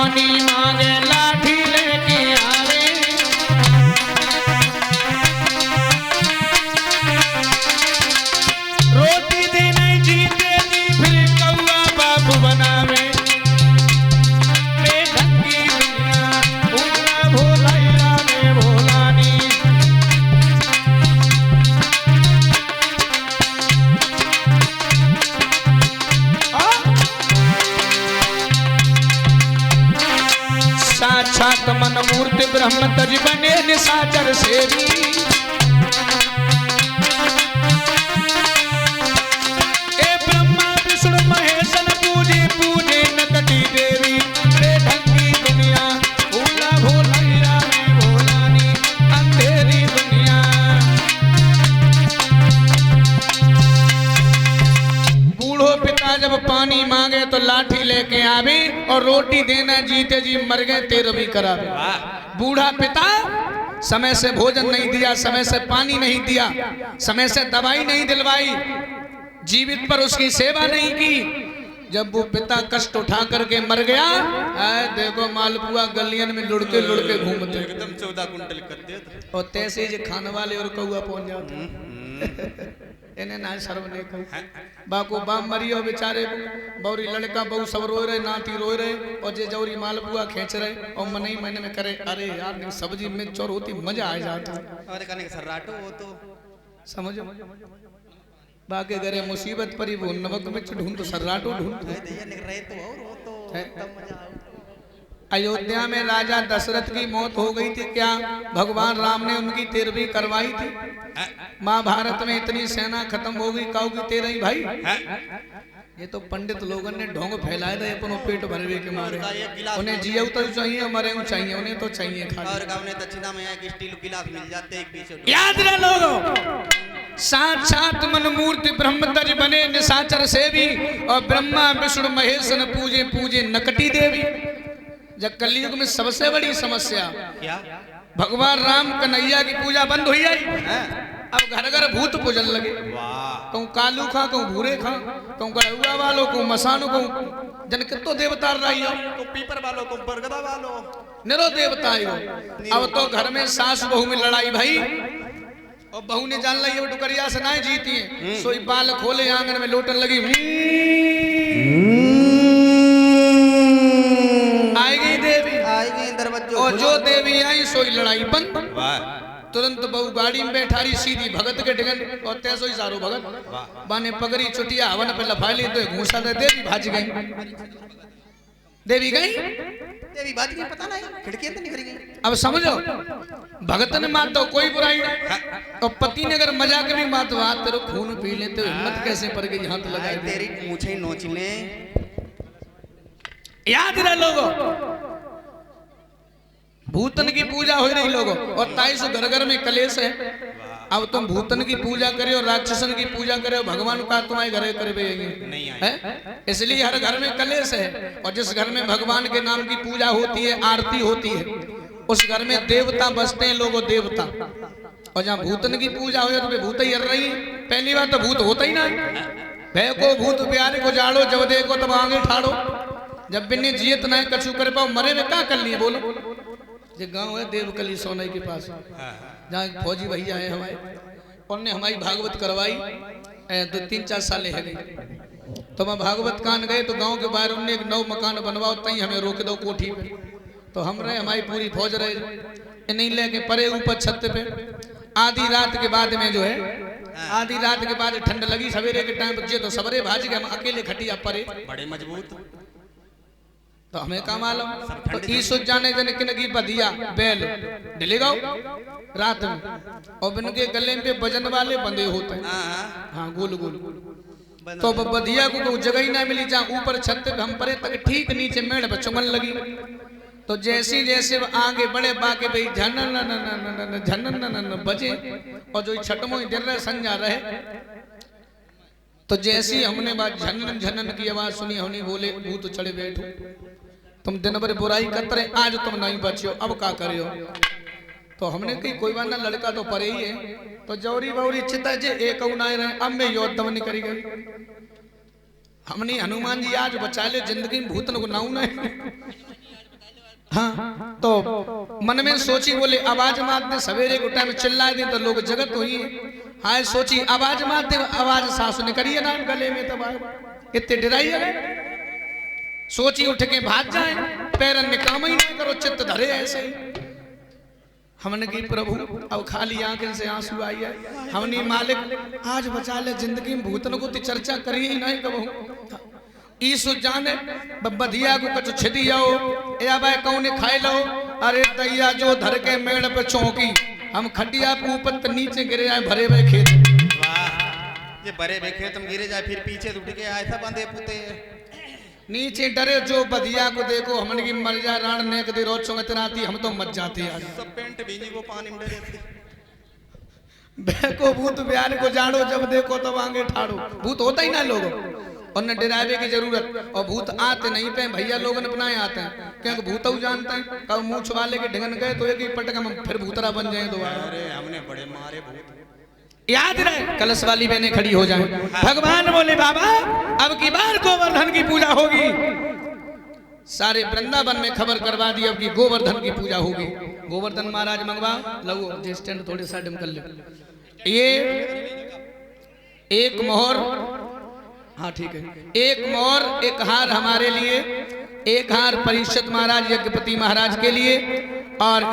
पानी मांगे लाठी लेके आवे। रोटी दे नहीं जीते जी फिर कौआ बाबू बनावे। बेढंगी दुनिया भोला भोला रे भोलानी। साक्षात मन मूर्ति ब्रह्म तज बने निशाचर सेवी। ए ब्रह्मा विष्णु महेश पूजे पूजे नकटी देवी। बेढंगी दुनिया भोला भोला रे भोलानी। अंधेरी दुनिया बूढ़ो पिता जब पानी मांगे तो लाठी लेके आवे और रोटी देना जीते जी मर गए तेरो भी करावे। बूढ़ा पिता समय से भोजन नहीं दिया, समय से पानी नहीं दिया, समय से दवाई नहीं दिलवाई, जीवित पर उसकी सेवा नहीं की। जब वो पिता कष्ट उठा करके मर गया, देखो मालपुआ गलियन में लुढ़के लुढ़के घूमते एकदम 14 कुंटल कर देते और तैसे ही खाने वाले और कौआ पहुंच जाते। इन्हें ना शर्म नहीं कहू। बाको बाम मरियो बेचारे बौरी लड़का बहु सब रोए रहे, नाती रोए रहे और जे जौरी मालपुआ खींच रहे और मन ही मन में करे अरे यार सब्जी में चोर होती मजा आ जाता। अरे कहने का सर्राटो वो तो समझो बाके घरे मुसीबत परी वो नमक मिर्च ढूंढ तो सर्राटो ढूंढ। रहे तो और वो तो तब मजा आओ। अयोध्या में राजा दशरथ की मौत हो गई थी, क्या भगवान राम ने उनकी 13वीं करवाई थी? महाभारत में इतनी सेना खत्म हो गई, काऊ की 13 भाई। ये तो पंडित लोगों ने ढोंग फैलाए थे अपनों पेट भरवे के मारे। उन्हें जियो तो चाहिए, मरे चाहिए, उन्हें तो चाहिए खाली। और गांव ने दक्षिणा में एक स्टील गिलास मिल जाते एक पीछे। याद रहे लोगों, साक्षात मन मूर्ति ब्रह्म तज बने निशाचर सेवी और ब्रह्मा विष्णु महेश न पूजे पूजे नकटी देवी। जब कलयुग में सबसे बड़ी समस्या क्या? भगवान राम कन्हैया की पूजा बंद हुई है। अब घर घर भूत पूजन लगे। कहूँ कालू खा, कहूँ भूरे खा, कहूँ गड़ुआ वालों, कहूँ मसानो, कहूँ जन कितो देवता रही हो, तो पीपर वालों को बरगदा वालों निरो देवता हो। अब तो घर में सास बहू में लड़ाई भाई और बहू ने जान ली डुकरिया से ना जीती है। सोई बाल खोले आंगन में लोटन लगी। आई गई देवी, आई गई दरवाजों और जो देवी आई सोई लड़ाई बंद। तुरंत बहू गाड़ी में बैठारी सीधी भगत के डिगन और तैसो ही सारो भगत बाने पगड़ी चुटिया हवन पे लफाली तो घूसा दे देवी भाज गई। देवी गई, देवी भाज गई, पता नहीं खिड़की तो निकल गई। अब समझो भगत ने मार तो कोई बुराई नहीं और पति ने अगर मजाक में मार तो हाथ तेरे खून पी ले तो हिम्मत कैसे पड़ गई हाथ लगाए। तेरी मूछें नोच ले। याद रहे लोगों, भूतन की पूजा हो रही लोगों और 23 घर घर में कलेश है। अब तुम भूतन की पूजा करे और राक्षसन की पूजा करे और भगवान का तुम्हारे घरे करे नहीं है। इसलिए हर घर में कलेश है और जिस घर में भगवान के नाम की पूजा होती है, आरती होती है, उस घर में देवता बसते हैं लोगों, देवता। और जहाँ भूतन की पूजा हो तो भूत ही हर रही। पहली बार तो भूत होता ही ना। भय को भूत प्यारे को जाड़ो, जब देखो तब आगे ठाड़ो। जब बिन्नी जियत ना कछु कर पाओ, मरे में क्या कर लिए बोलो। जो गांव है देवकली सोनाई के पास, जहाँ फौजी भैया है हमारे, उन्होंने हमारी भागवत करवाई तो 3-4 साल है गई। तो मैं भागवत कान गए तो गांव के बाहर उन्होंने एक नौ मकान बनवाओ, तई हमें रोक दो कोठी पे। तो हम रहे, हमारी पूरी फौज रहे, नहीं लेके परे ऊपर छत पे। आधी रात के बाद में जो है, आधी रात के बाद ठंड लगी, सवेरे के टाइम बच्चे तो सवेरे भाज गए, हम अकेले खटिया परे, बड़े मजबूत। तो हमें का मालूम। तो ईसो जाने जने किनकी बधिया बैल डिलेगा रात में और इनके गले पे वजन वाले बंधे होते हैं। हाँ गोल गोल। तो बधिया को जगह ही ना मिली, जहाँ ऊपर छत पे हम परे तक ठीक नीचे मेड़ पे चुमन लगी। तो जैसे जैसे आगे बढ़े बाके भाई झन बजे और जो छटमो देर रहे संजा रहे। तो जैसी हमने बात झनन झनन की आवाज सुनी, हमने बोले भूत चढ़े बैठो, तुम दिन भर बुराई करते रहे, आज तुम नहीं बचियो, अब क्या करियो। तो हमने कही कोई बात ना, लड़का तो परे ही है। तो जौरी बौरी चिता जे एक रहे, अब मैं योद्धा नहीं करी गई। हमने हनुमान जी आज बचा ले, जिंदगी में भूतन को नाऊ नहीं। हाँ तो मन में सोची बोले आवाज मारते सवेरे को टाइम चिल्लाए दे तो लोग जगत हुई हाय सोची आवाज मारते आवाज सासु ने करिए ना गले में तब इतने डराई है सोची उठ के भाग जाए पैरन में काम ही नहीं करो चित्त धरे ऐसे ही हमने की प्रभु अब खाली आंखें से आंसू आई है हमने मालिक आज बचा ले जिंदगी में भूतन को चर्चा करी ही नहीं कबहू ईसु जाने बदिया को कछु छिदी आओ या भाई कौन खाए लो अरे दैया जो धर के मेड़ पे चौकी हम खटिया पे ऊपर नीचे गिरे आए भरे भरे खेत ये भरे भरे खेत में गिरे जाए फिर पीछे उठ के आए था बंदे पुते नीचे डरे जो बदिया को देखो हमने की मर जा राण ने कदे रोज चौंगतराती हम तो मच जाते आज सब पेंट भीजी को पानी में डरे बेको भूत ब्यान को जानो जब देखो तब आगे ठाड़ो भूत होता ही ना लोगों और न डरावे की जरूरत और भूत आते नहीं पे भैया लोग अपनाए आते हैं क्योंकि भूत जानते हैं कब मुंह छुपाले के ढंगन गए तो एक ही पटक हम फिर भूतरा बन जाए दोबारा अरे हमने बड़े मारे भूत याद रहे कलश वाली बहनें खड़ी हो जाएं भगवान बोले बाबा अब की बार गोवर्धन की पूजा होगी सारे वृंदावन में खबर करवा दी अब की गोवर्धन की पूजा होगी गोवर्धन महाराज मंगवा लो जे स्टैंड थोड़े सा कर ले ये एक मोहर हाँ ठीक है एक मोर एक हार हमारे लिए एक हार परीक्षित महाराज यज्ञपति महाराज के लिए और